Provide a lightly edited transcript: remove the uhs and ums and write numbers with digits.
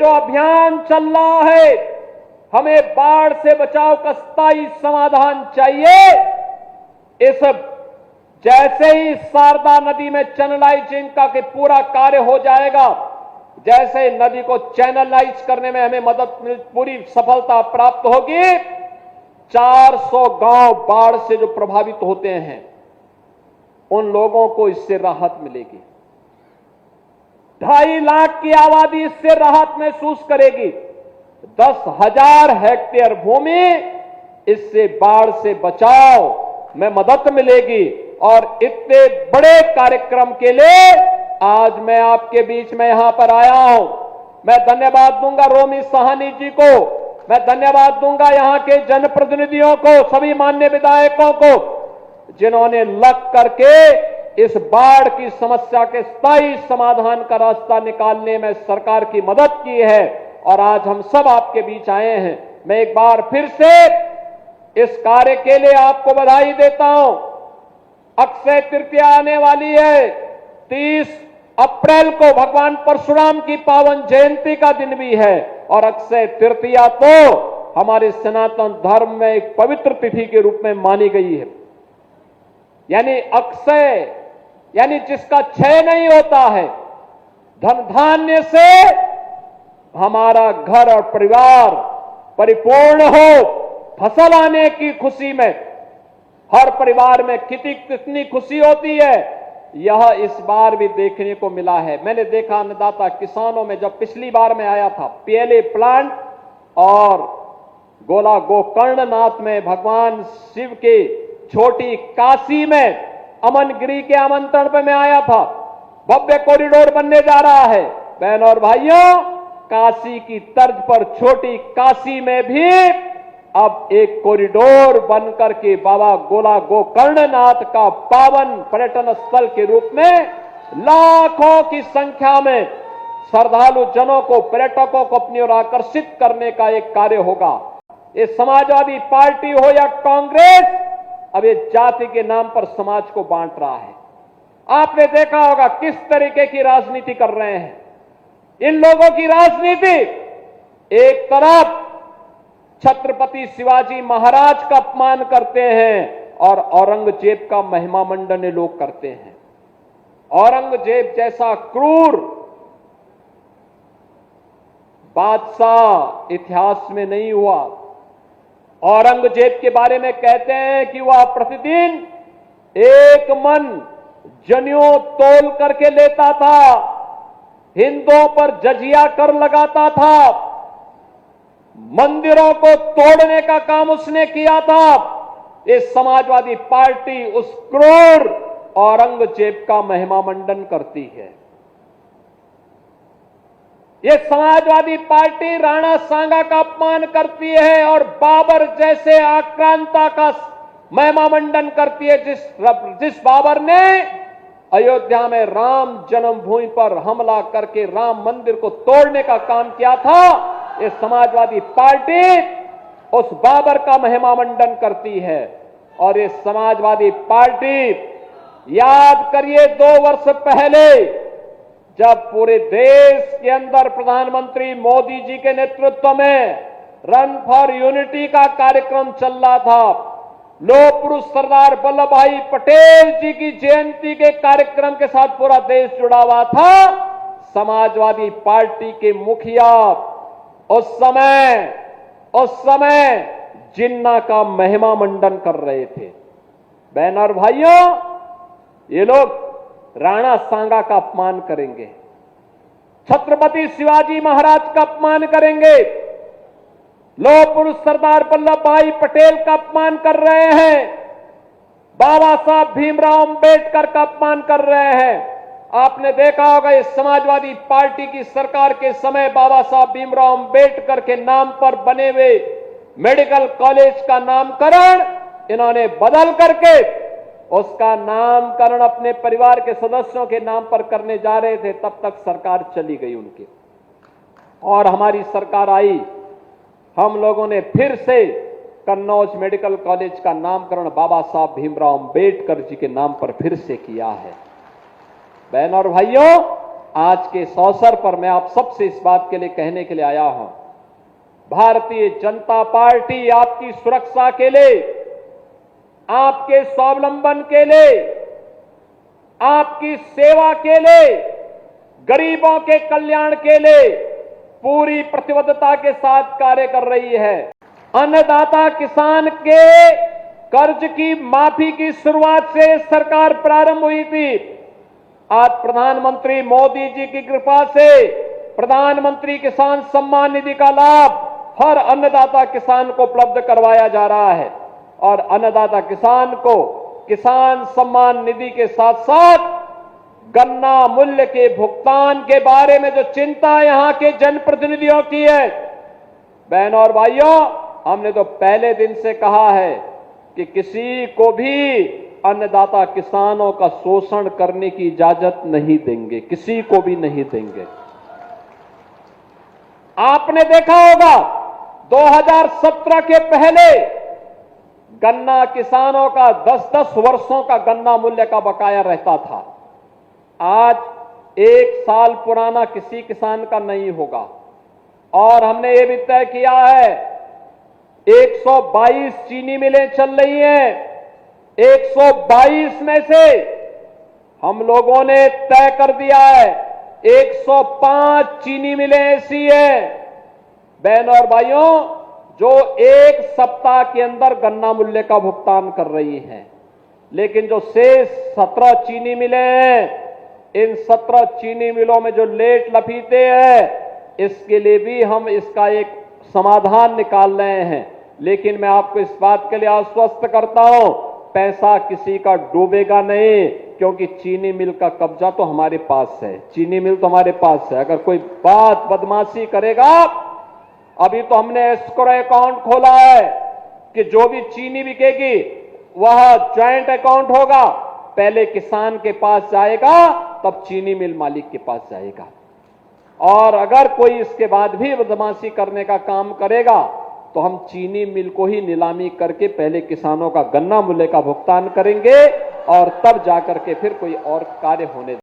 जो अभियान चल रहा है, हमें बाढ़ से बचाव का स्थायी समाधान चाहिए। इस जैसे ही शारदा नदी में चैनलाइजिंग का के पूरा कार्य हो जाएगा, जैसे नदी को चैनलाइज करने में हमें पूरी सफलता प्राप्त होगी, 400 गांव बाढ़ से जो प्रभावित होते हैं उन लोगों को इससे राहत मिलेगी। 2.5 लाख की आबादी इससे राहत महसूस करेगी। 10,000 हेक्टेयर भूमि इससे बाढ़ से बचाव में मदद मिलेगी। और इतने बड़े कार्यक्रम के लिए आज मैं आपके बीच में यहां पर आया हूं। मैं धन्यवाद दूंगा रोमी साहनी जी को, मैं धन्यवाद दूंगा यहां के जनप्रतिनिधियों को, सभी माननीय विधायकों को, जिन्होंने लग करके इस बाढ़ की समस्या के स्थायी समाधान का रास्ता निकालने में सरकार की मदद की है। और आज हम सब आपके बीच आए हैं। मैं एक बार फिर से इस कार्य के लिए आपको बधाई देता हूं। अक्षय तृतीया आने वाली है। 30 अप्रैल को भगवान परशुराम की पावन जयंती का दिन भी है। और अक्षय तृतीया तो हमारे सनातन धर्म में एक पवित्र तिथि के रूप में मानी गई है। यानी अक्षय यानी जिसका क्षय नहीं होता है। धन धान्य से हमारा घर और परिवार परिपूर्ण हो, फसल आने की खुशी में हर परिवार में कितनी खुशी होती है, यह इस बार भी देखने को मिला है। मैंने देखा अन्नदाता किसानों में, जब पिछली बार मैं आया था पीएलए प्लांट और गोला गोकर्णनाथ में भगवान शिव के छोटी काशी में अमनगिरी के आमंत्रण पर मैं आया था। भव्य कॉरिडोर बनने जा रहा है। बहनों और भाइयों, काशी की तर्ज पर छोटी काशी में भी अब एक कॉरिडोर बनकर के बाबा गोला गोकर्णनाथ का पावन पर्यटन स्थल के रूप में लाखों की संख्या में श्रद्धालु जनों को, पर्यटकों को अपनी ओर आकर्षित करने का एक कार्य होगा। ये समाजवादी पार्टी हो या कांग्रेस, अब ये जाति के नाम पर समाज को बांट रहा है। आपने देखा होगा किस तरीके की राजनीति कर रहे हैं इन लोगों की राजनीति। एक तरफ छत्रपति शिवाजी महाराज का अपमान करते हैं और औरंगजेब का महिमा मंडन लोग करते हैं। औरंगजेब जैसा क्रूर बादशाह इतिहास में नहीं हुआ। औरंगजेब के बारे में कहते हैं कि वह प्रतिदिन 1 मन जनेऊ तोल करके लेता था, हिंदुओं पर जजिया कर लगाता था, मंदिरों को तोड़ने का काम उसने किया था। ये समाजवादी पार्टी उस क्रूर औरंगजेब का महिमा मंडन करती है। ये समाजवादी पार्टी राणा सांगा का अपमान करती है और बाबर जैसे आक्रांता का महिमा मंडन करती है। जिस बाबर ने अयोध्या में राम जन्मभूमि पर हमला करके राम मंदिर को तोड़ने का काम किया था, ये समाजवादी पार्टी उस बाबर का महिमा मंडन करती है। और ये समाजवादी पार्टी, याद करिए 2 वर्ष पहले जब पूरे देश के अंदर प्रधानमंत्री मोदी जी के नेतृत्व में रन फॉर यूनिटी का कार्यक्रम चल रहा था, लौह पुरुष सरदार वल्लभ भाई पटेल जी की जयंती के कार्यक्रम के साथ पूरा देश जुड़ा हुआ था। समाजवादी पार्टी के मुखिया उस समय जिन्ना का महिमा मंडन कर रहे थे। बहन और भाइयों, ये लोग राणा सांगा का अपमान करेंगे, छत्रपति शिवाजी महाराज का अपमान करेंगे, लौह पुरुष सरदार वल्लभ भाई पटेल का अपमान कर रहे हैं, बाबा साहब भीमराव अंबेडकर का अपमान कर रहे हैं। आपने देखा होगा इस समाजवादी पार्टी की सरकार के समय बाबा साहब भीमराव अंबेडकर के नाम पर बने हुए मेडिकल कॉलेज का नामकरण इन्होंने बदल करके उसका नामकरण अपने परिवार के सदस्यों के नाम पर करने जा रहे थे। तब तक सरकार चली गई उनकी और हमारी सरकार आई। हम लोगों ने फिर से कन्नौज मेडिकल कॉलेज का नामकरण बाबा साहब भीमराव अंबेडकर जी के नाम पर फिर से किया है। बहनों और भाइयों, आज के इस अवसर पर मैं आप सबसे इस बात के लिए कहने के लिए आया हूं, भारतीय जनता पार्टी आपकी सुरक्षा के लिए, आपके स्वावलंबन के लिए, आपकी सेवा के लिए, गरीबों के कल्याण के लिए पूरी प्रतिबद्धता के साथ कार्य कर रही है। अन्नदाता किसान के कर्ज की माफी की शुरुआत से सरकार प्रारंभ हुई थी। आज प्रधानमंत्री मोदी जी की कृपा से प्रधानमंत्री किसान सम्मान निधि का लाभ हर अन्नदाता किसान को उपलब्ध करवाया जा रहा है और अन्नदाता किसान को किसान सम्मान निधि के साथ साथ गन्ना मूल्य के भुगतान के बारे में जो चिंता यहां के जनप्रतिनिधियों की है, बहनों और भाइयों, हमने तो पहले दिन से कहा है कि किसी को भी अन्नदाता किसानों का शोषण करने की इजाजत नहीं देंगे, किसी को भी नहीं देंगे। आपने देखा होगा 2017 के पहले गन्ना किसानों का 10-10 वर्षों का गन्ना मूल्य का बकाया रहता था। आज 1 साल पुराना किसी किसान का नहीं होगा और हमने ये भी तय किया है 122 चीनी मिलें चल रही हैं। 122 में से हम लोगों ने तय कर दिया है 105 चीनी मिलें ऐसी है, बहनों और भाइयों, जो 1 सप्ताह के अंदर गन्ना मूल्य का भुगतान कर रही हैं। लेकिन जो शेष 17 चीनी मिलें हैं, इन 17 चीनी मिलों में जो लेट लफीते हैं, इसके लिए भी हम इसका एक समाधान निकाल रहे हैं। लेकिन मैं आपको इस बात के लिए आश्वस्त करता हूं, पैसा किसी का डूबेगा नहीं, क्योंकि चीनी मिल का कब्जा तो हमारे पास है, चीनी मिल तो हमारे पास है। अगर कोई बात बदमाशी करेगा, अभी तो हमने एस्क्रो अकाउंट खोला है कि जो भी चीनी बिकेगी वह ज्वाइंट अकाउंट होगा, पहले किसान के पास जाएगा तब चीनी मिल मालिक के पास जाएगा। और अगर कोई इसके बाद भी बदमाशी करने का काम करेगा तो हम चीनी मिल को ही नीलामी करके पहले किसानों का गन्ना मूल्य का भुगतान करेंगे और तब जाकर के फिर कोई और कार्य होने